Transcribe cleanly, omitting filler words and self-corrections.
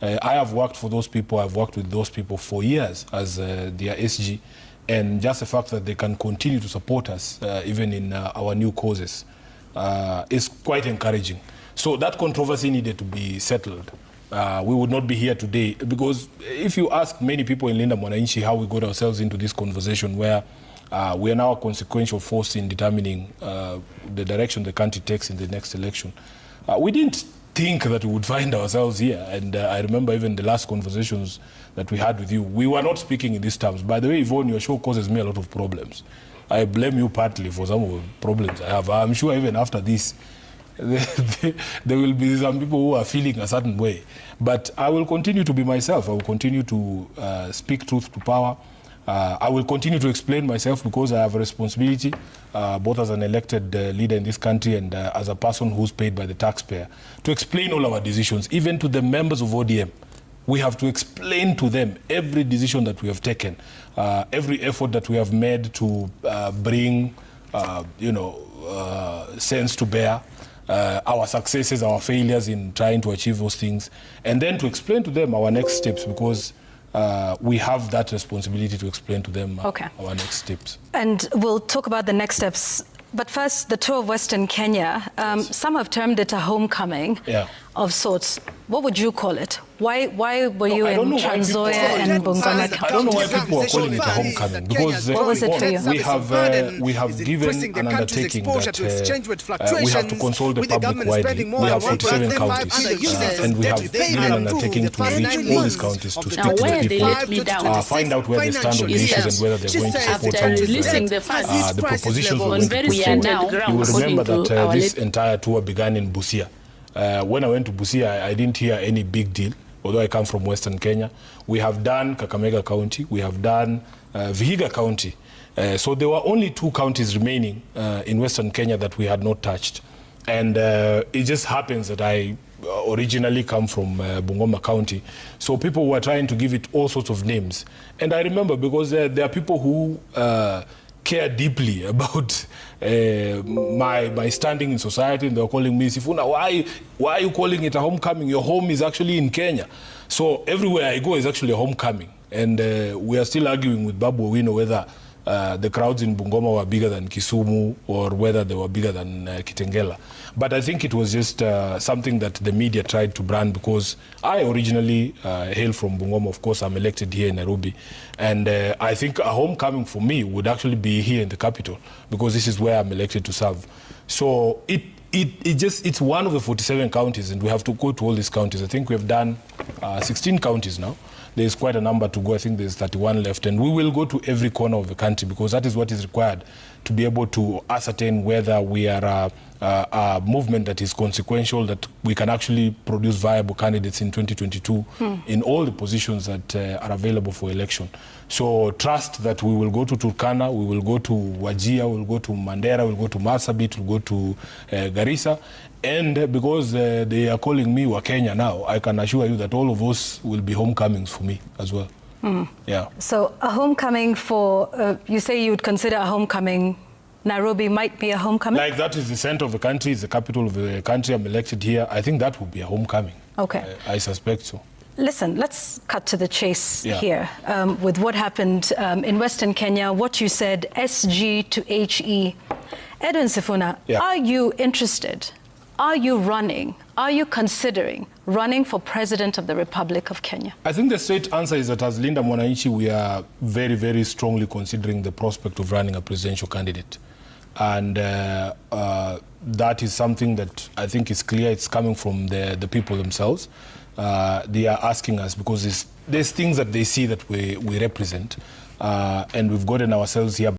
I have worked for those people. I've worked with those people for years as their SG. And just the fact that they can continue to support us, even in our new causes, is quite encouraging. So that controversy needed to be settled. We would not be here today, because if you ask many people in Linda Mwananchi how we got ourselves into this conversation where we are now a consequential force in determining the direction the country takes in the next election, we didn't think that we would find ourselves here. And I remember even the last conversations that we had with you, we were not speaking in these terms. By the way, Yvonne, your show causes me a lot of problems. I blame you partly for some of the problems I have. I'm sure even after this, there will be some people who are feeling a certain way. But I will continue to be myself. I will continue to speak truth to power. I will continue to explain myself, because I have a responsibility, both as an elected leader in this country and as a person who's paid by the taxpayer, to explain all our decisions, even to the members of ODM. We have to explain to them every decision that we have taken, every effort that we have made to bring, sense to bear, our successes, our failures in trying to achieve those things, and then to explain to them our next steps, because we have that responsibility to explain to them our next steps. And we'll talk about the next steps. But first, the tour of Western Kenya. Some have termed it a homecoming of sorts. What would you call it? Why were you in Trans Nzoia and Bungoma County? I don't know why people are calling it a homecoming, because what was it for you? we have given an undertaking that we have to consult the public widely. We have 47 counties, and we have given an undertaking to reach all these counties, to speak to the people, find out where they stand on the issues and whether they're going to support some of the propositions we're going to put forward. You will remember that this entire tour began in Busia. When I went to Busia, I didn't hear any big deal, although I come from Western Kenya. We have done Kakamega County, we have done Vihiga County. So there were only 2 counties remaining in Western Kenya that we had not touched. And it just happens that I originally come from Bungoma County. So people were trying to give it all sorts of names. And I remember, because there are people who care deeply about my standing in society, and they were calling me, Sifuna, why are you calling it a homecoming? Your home is actually in Kenya. So everywhere I go is actually a homecoming. And we are still arguing with Babu Owino whether the crowds in Bungoma were bigger than Kisumu, or whether they were bigger than Kitengela. But I think it was just something that the media tried to brand, because I originally hail from Bungoma. Of course, I'm elected here in Nairobi. And I think a homecoming for me would actually be here in the capital, because this is where I'm elected to serve. So it's one of the 47 counties, and we have to go to all these counties. I think we have done 16 counties now. There's quite a number to go. I think there's 31 left, and we will go to every corner of the country, because that is what is required to be able to ascertain whether we are a movement that is consequential, that we can actually produce viable candidates in 2022 in all the positions that are available for election. So trust that we will go to Turkana, we will go to Wajir, we will go to Mandera, we will go to Marsabit, we will go to Garissa. And because they are calling me Wakenya now, I can assure you that all of those will be homecomings for me as well. Yeah. So a homecoming for, you say you would consider a homecoming, Nairobi might be a homecoming? Like, that is the center of the country, it's the capital of the country, I'm elected here. I think that would be a homecoming. Okay. I suspect so. Listen, let's cut to the chase here with what happened in Western Kenya, what you said, SG to HE. Edwin Sifuna, are you interested? Are you running? Are you considering running for President of the Republic of Kenya? I think the straight answer is that as Linda Mwananchi, we are very, very strongly considering the prospect of running a presidential candidate. And that is something that I think is clear. It's coming from the people themselves. They are asking us, because there's things that they see that we represent. And we've gotten ourselves here